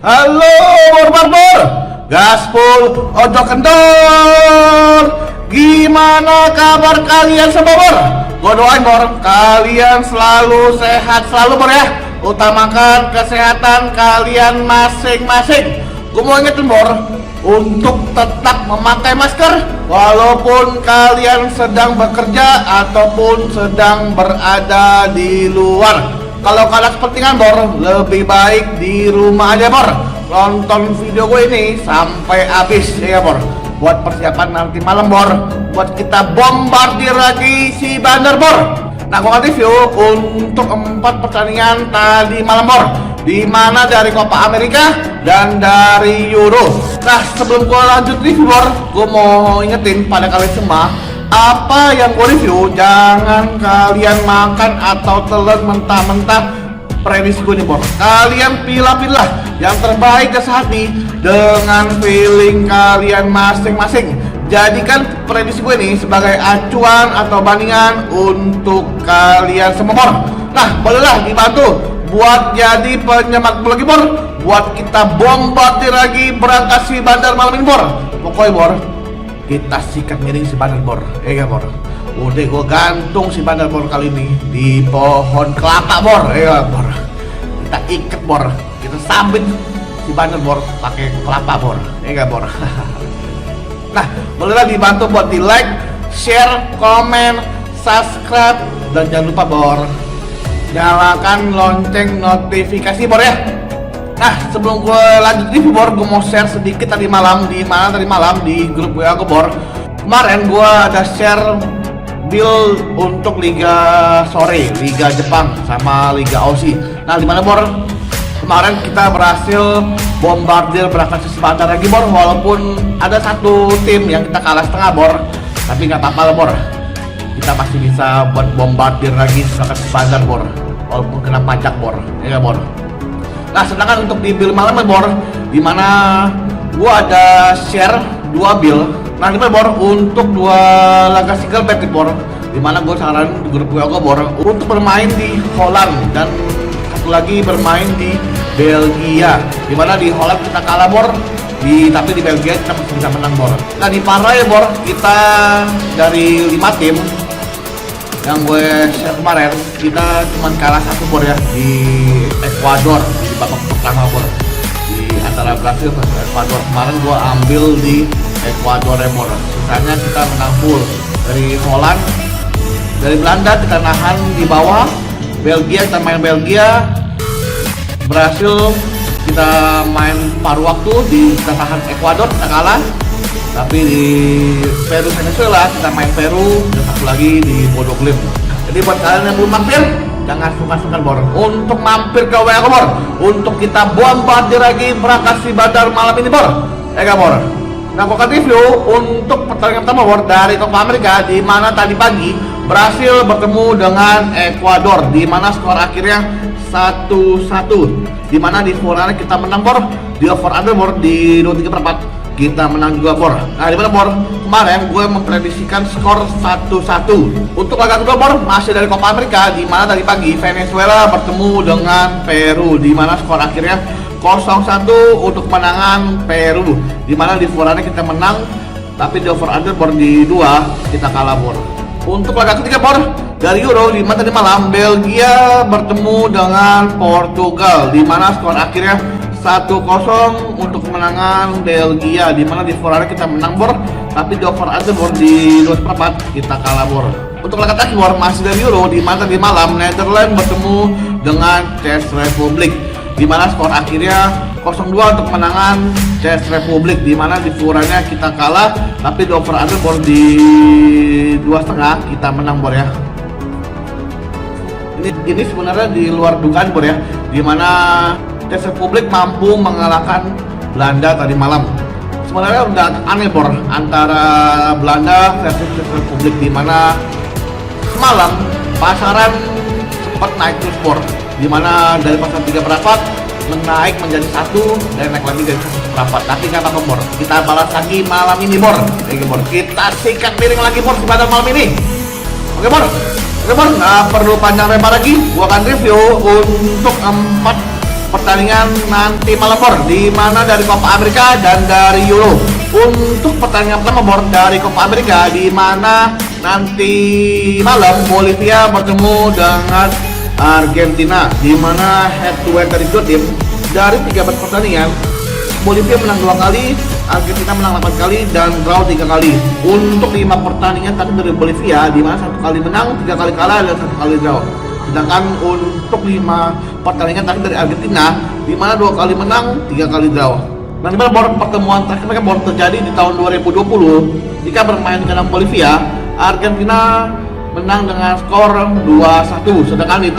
Halo, Bor. Gaspol, ojo kendor. Gimana kabar kalian semua, Bor? Gua doain, Bor, kalian selalu sehat selalu, Bor ya. Utamakan kesehatan kalian masing-masing. Gua mau ingetin, Bor, untuk tetap memakai masker walaupun kalian sedang bekerja ataupun sedang berada di luar. Kalau kalian kepentingan, Bor, lebih baik di rumah aja, Bor. Nonton video gue ini sampai habis ya, Bor. Buat persiapan nanti malam, Bor, buat kita bombardir lagi si Bandar, Bor. Nah, gue kasih review untuk 4 pertandingan tadi malam, Bor, di mana dari Copa America dan dari Euro. Nah, sebelum gue lanjut review, Bor, gue mau ingetin pada kalian semua, apa yang gue review jangan kalian makan atau telan mentah-mentah prediksi gue nih, Bor. Kalian pilih-pilih yang terbaik ke hati dengan feeling kalian masing-masing. Jadikan prediksi gue ini sebagai acuan atau bandingan untuk kalian semua, Bor. Nah, bolehlah dibantu buat jadi penyemangat lagi, Bor, buat kita bombardir lagi berangkat si Bandar malam ini, Bor. Pokoknya, Bor, kita sikat miring si Bandar, Bor. Ya, Bor. Udah gue gantung si Bandar, Bor, kali ini di pohon kelapa, Bor. Ya, Bor. Kita ikat, Bor. Kita sambit si Bandar, Bor, pakai kelapa, Bor. Ya, Bor. Nah, bolehlah dibantu buat di like, share, komen, subscribe, dan jangan lupa, Bor, nyalakan lonceng notifikasi, Bor ya. Nah, sebelum gue lanjut review, Bor, gue mau share sedikit tadi malam di grup WA gue, Bor. Kemarin gue ada share build untuk Liga sore, Liga Jepang sama Liga Aussie. Nah, di mana, Bor? Kemarin kita berhasil bombardir berangkat sebentar lagi, Bor, walaupun ada satu tim yang kita kalah setengah, Bor, tapi nggak apa-apa lah, Bor. Kita masih bisa buat bombardir lagi berangkat sebentar, Bor, walaupun kena pajak, Bor. Ya, Bor. Nah, sedangkan untuk di build malam, Bor, dimana gua ada share 2 build. Nah, dimana, Bor, untuk 2 laga single bet, Bor, dimana gua saran di grup gua, Bor, untuk bermain di Holland dan satu lagi bermain di Belgia. Dimana di Holland kita kalah, Bor, tapi di Belgia kita masih bisa menang, Bor. Nah, di Parra ya, Bor, kita dari 5 tim yang gue share kemarin, kita cuma kalah 1, Bor ya, di Ekuador di babak pertama, Bor, di antara Brasil dan Ekuador. Kemarin gue ambil di Ekuador ya, Bor. Sisanya kita menang full. Dari Holland, dari Belanda kita nahan di bawah, Belgia kita main Belgia, Brasil kita main paruh waktu, kita tahan Ekuador, kita kalah. Tapi di Peru Venezuela kita main Peru, dan satu lagi di Bodo Glimt. Jadi buat kalian yang belum mampir, jangan sungkan-sungkan, Bor, untuk mampir ke WA, Bor, untuk kita bombardir lagi berangkat si Bandar malam ini, Bor. Ya, Bor. Nah, gua akan review untuk pertandingan pertama, Bor, dari Copa America, di mana tadi pagi berhasil bertemu dengan Ekuador, di mana skor akhirnya 1-1. Di mana di Forana kita menang, Bor, di over under, Bor, di 23/4 kita menang juga, Bor. Nah, di mana, Bor, kemarin gue memprediksikan skor 1-1. Untuk laga kedua, Bor, masih dari Copa America, di mana tadi pagi Venezuela bertemu dengan Peru, di mana skor akhirnya 0-1 untuk kemenangan Peru. Di mana di Forana kita menang, tapi di over under, Bor, di 2 kita kalah, Bor. Untuk laga ketiga, Bor, dari Euro, di mana tadi malam Belgia bertemu dengan Portugal, di mana skor akhirnya 1-0 untuk kemenangan Belgia. Di mana di Forana kita menang, Bor, tapi di over under, Bor, di 2/4 kita kalah, Bor. Untuk laga terakhir, Bor, masih dari Euro, di mana tadi malam Netherlands bertemu dengan Czech Republic, di mana skor akhirnya 0-2 untuk kemenangan Czech Republic. Di mana di Forana kita kalah, tapi di over under, Bor, di 2,5 kita menang, Bor ya. Ini sebenarnya di luar dugaan, Bor ya, di mana Czech Republic mampu mengalahkan Belanda tadi malam. Sebenarnya udah aneh, Bor, antara Belanda versus Czech Republic, di mana semalam pasaran sempat naik terus, Bor, di mana dari pasar 3/4 menaik menjadi 1 dan naik lagi dari 1/4. Tapi nggak apa-apa, Bor, kita balas lagi malam ini, Bor. Oke, Bor, kita sikat miring lagi, Bor, pada malam ini. Oke, Bor. Oke, Bor, nggak perlu panjang lebar lagi, gua akan review untuk 4 pertandingan nanti malam Bor, di mana dari Copa America dan dari Euro. Untuk pertandingan pertama Bor, dari Copa America, di mana nanti malam Bolivia bertemu dengan Argentina, di mana head to head dari dua tim. Dari 13 pertandingan, Bolivia menang 2 kali, Argentina menang 8 kali, dan draw 3 kali. Untuk 5 pertandingan tadi dari Bolivia, di mana 1 kali menang, 3 kali kalah, dan 1 kali draw. Sedangkan untuk 5 pertandingan tadi dari Argentina, di mana 2 kali menang, 3 kali draw. Nah, di mana pertemuan terakhir mereka baru terjadi di tahun 2020 jika bermain di kandang Bolivia, Argentina menang dengan skor 2-1. Sedangkan di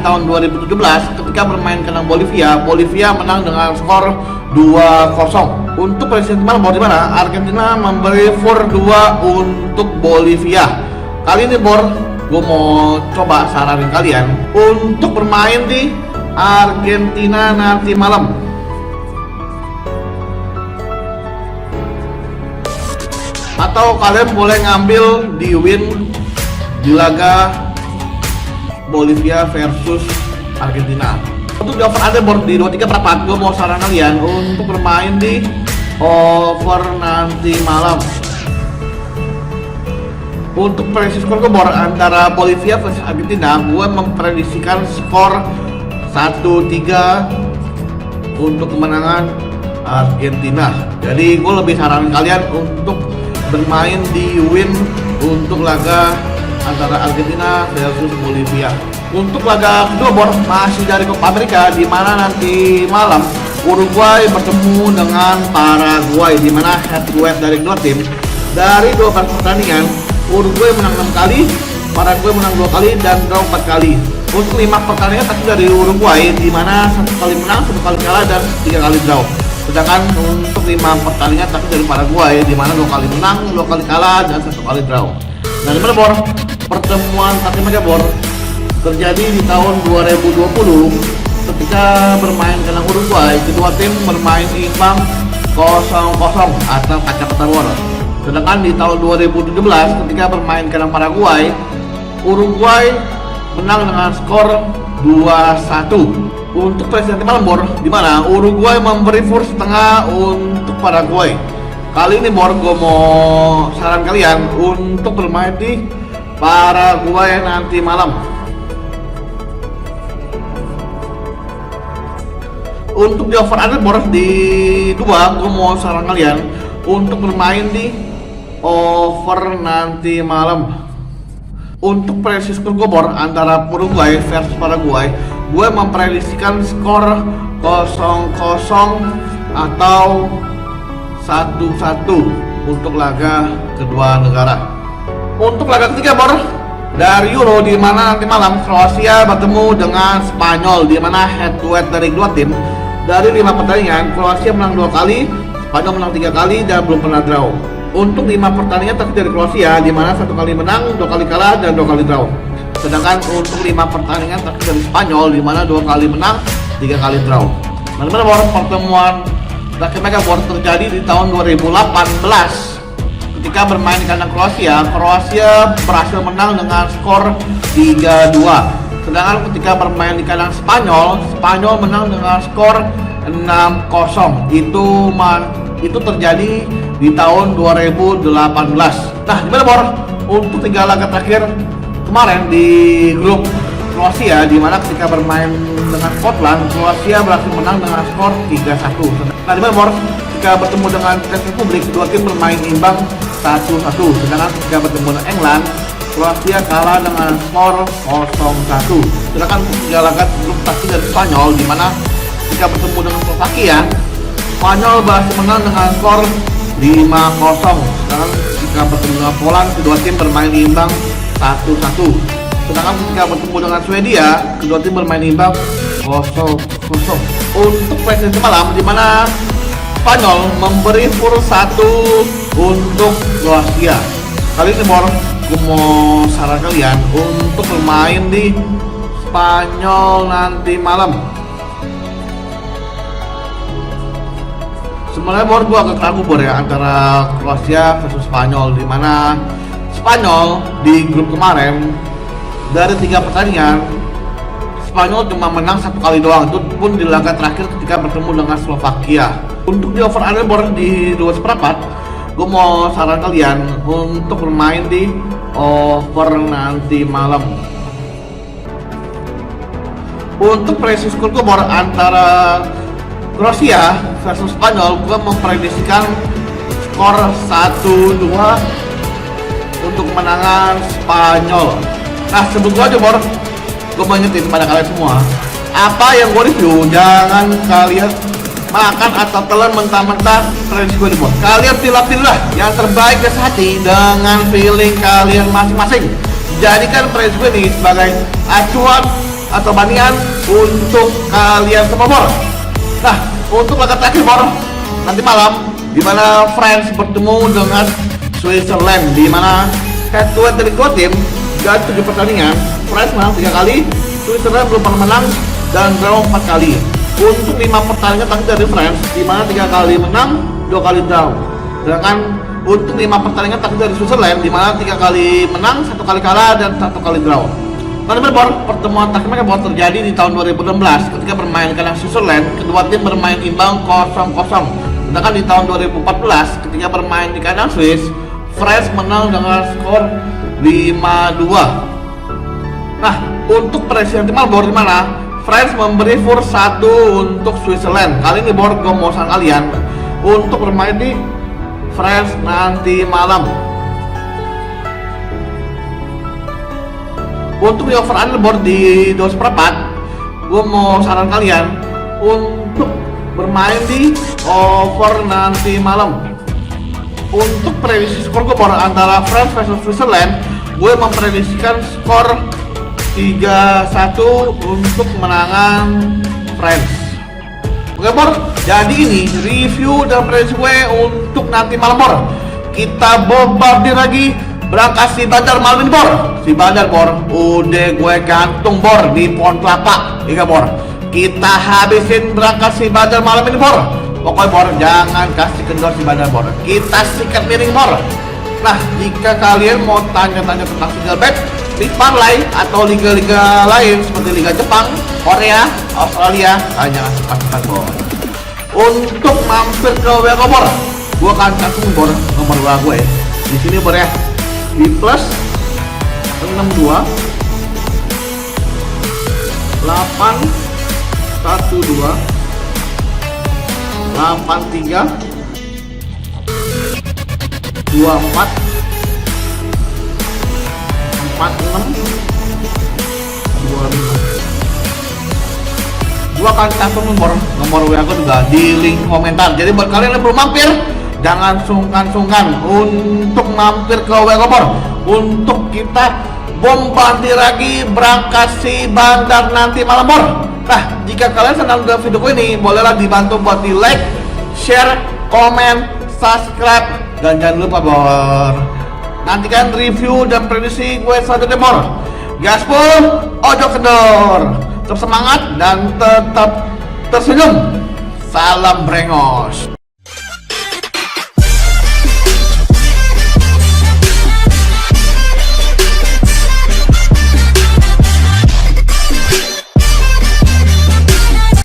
tahun 2017 ketika bermain kandang Bolivia, Bolivia menang dengan skor 2-0. Untuk presiden Bor, di mana Argentina memberi 4-2 untuk Bolivia. Kali ini Bor, gue mau coba saranin kalian untuk bermain di Argentina nanti malam. Atau kalian boleh ngambil di win di laga Bolivia versus Argentina. Untuk di over under Bor di 23/4, gue mau saran kalian untuk bermain di over nanti malam. Untuk prediksi skor gue Bor antara Bolivia versus Argentina, gue memprediksikan skor 1-3 untuk kemenangan Argentina. Jadi gue lebih saranin kalian untuk bermain di win untuk laga antara Argentina versus Bolivia. Untuk laga kedua Bor masih dari Copa America, di mana nanti malam Uruguay bertemu dengan Paraguay, di mana head to head dari dua tim. Dari 12 pertandingan, Uruguay menang 6 kali, Paraguay menang 2 kali, dan draw 4 kali. Untuk 5 pertandingan tadi dari Uruguay, di mana 1 kali menang, 1 kali kalah, dan 3 kali draw. Sedangkan untuk 5 pertandingan tadi dari Paraguay, di mana 2 kali menang, 2 kali kalah, dan 1 kali draw. Nah, di mana Bor pertemuan tadi mereka Bor terjadi di tahun 2020 ketika bermain kandang Uruguay, kedua tim bermain imbang 0-0 atau kacamata Bor. Sedangkan di tahun 2017 ketika bermain kandang Paraguay, Uruguay menang dengan skor 2-1. Untuk presiden malam Bor, di mana Uruguay memberi force setengah untuk Paraguay. Kali ini Bor, gue mau saran kalian untuk bermain di Paraguay nanti malam. Untuk di over under Bor di 2, gue mau saran kalian untuk bermain di over nanti malam. Untuk prediksi skor gue Bor antara Uruguay versus Paraguay, gue memprediksikan skor 0-0 atau 1-1 untuk laga kedua negara. Untuk laga ketiga Bor dari Euro, di mana nanti malam Kroasia bertemu dengan Spanyol, di mana head to head dari dua tim. Dari 5 pertandingan, Kroasia menang 2 kali, Spanyol menang 3 kali, dan belum pernah draw. Untuk 5 pertandingan terakhir dari Kroasia, di mana 1 kali menang, 2 kali kalah, dan 2 kali draw. Sedangkan untuk 5 pertandingan terakhir dari Spanyol, di mana 2 kali menang, 3 kali draw. Nah, dimana Bor pertemuan terakhir mereka Bor terjadi di tahun 2018 ketika bermain di kandang Kroasia. Kroasia berhasil menang dengan skor 3-2. Sedangkan ketika bermain di kandang Spanyol, Spanyol menang dengan skor 6-0. Itu terjadi di tahun 2018. Nah, gimana Bor untuk 3 laga terakhir kemarin di grup Kroasia, di mana ketika bermain dengan Scotland, Kroasia berhasil menang dengan skor 3-1. Nah, di mana Bor ketika bertemu dengan Czech Republic, kedua tim bermain imbang 1-1. Sedangkan ketika bertemu dengan England, Kroasia kalah dengan skor 0-1. Sedangkan 3 laga grup terakhir dari Spanyol, di mana ketika bertemu dengan Slovakia, Spanyol berhasil menang dengan skor 5-0. Sedangkan ketika bertemu dengan Poland, kedua tim bermain imbang 1-1. Sedangkan ketika bertemu dengan Swedia, kedua tim bermain imbang 0-0. Untuk presiden malam, di mana Spanyol memberi full 1 untuk Kroasia. Kali ini Bor, gue mau saran kalian untuk bermain di Spanyol nanti malam. Sebenarnya Bor, gue agak ragu Bor ya antara Kroasia versus Spanyol, di mana Spanyol di grup kemarin dari 3 pertandingan Spanyol cuma menang 1 kali doang, itu pun di laga terakhir ketika bertemu dengan Slovakia. Untuk di over underboard di 2 seperempat, gue mau saran kalian untuk bermain di over nanti malam. Untuk prediksi skor gue antara Kroasia versus Spanyol, gue memprediksikan skor 1-2 untuk kemenangan Spanyol. Nah, sebelum gue aja gue mau ingetin pada kalian semua, apa yang gue review jangan kalian makan atau telan mentah-mentah prediksi gue di bawah. Kalian pilih-pilih yang terbaik dari hati dengan feeling kalian masing-masing. Jadikan prediksi gue ini sebagai acuan atau bandingan untuk kalian semua bor. Nah, untuk laga terakhir bor nanti malam, di mana France bertemu dengan Switzerland, di mana head to head dari dua tim dari 7 pertandingan, France menang 3 kali, Switzerland belum pernah menang dan draw 4 kali. Untuk 5 pertandingan terakhir dari France, di mana 3 kali menang, 2 kali draw. Sedangkan untuk 5 pertandingan terakhir dari Switzerland, di mana 3 kali menang, 1 kali kalah dan 1 kali draw. Teman-teman, pertemuan terakhir mereka terjadi di tahun 2016 ketika bermain kandang Switzerland, kedua tim bermain imbang 0-0. Sedangkan di tahun 2014 ketika bermain di kandang Swiss, France menang dengan skor 5-2. Nah, untuk prediksi nanti malam di mana France memberi force 1 untuk Switzerland. Kali ini gue mau saran kalian untuk bermain di France nanti malam. Untuk di over underboard di 2 seperempat, gue mau saran kalian untuk bermain di over nanti malam. Untuk prediksi skor gue antara France versus Switzerland, gue memprediksikan skor 3-1 untuk kemenangan France. Oke jadi ini review dan prediksi gue untuk nanti malam Kita bombardir lagi berangkat si Bandar malam ini Si Bandar udah gue gantung di pohon kelapa. Iya kita habisin berangkat si Bandar malam ini Pokoknya jangan kasih kendor si Bandar kita sikat miring Nah, jika kalian mau tanya-tanya tentang single bet, League Parlay atau liga-liga lain seperti Liga Jepang, Korea, Australia, hanya pasukan Untuk mampir ke WA gue akan cantum nomor WA gue di sini ya, di plus 62 812 83 24 46 25. Gua akan cantum nomor WA aku juga di link komentar. Jadi buat kalian yang belum mampir, jangan sungkan-sungkan untuk mampir ke WA untuk kita bombardir lagi berangkat si Bandar nanti malam Nah, jika kalian senang dengan video ini, bolehlah dibantu buat di like, share, komen, subscribe. Dan jangan lupa nantikan review dan prediksi gue selanjutnya Gaspol, ojo kendor. Tetap semangat dan tetap tersenyum. Salam brengos.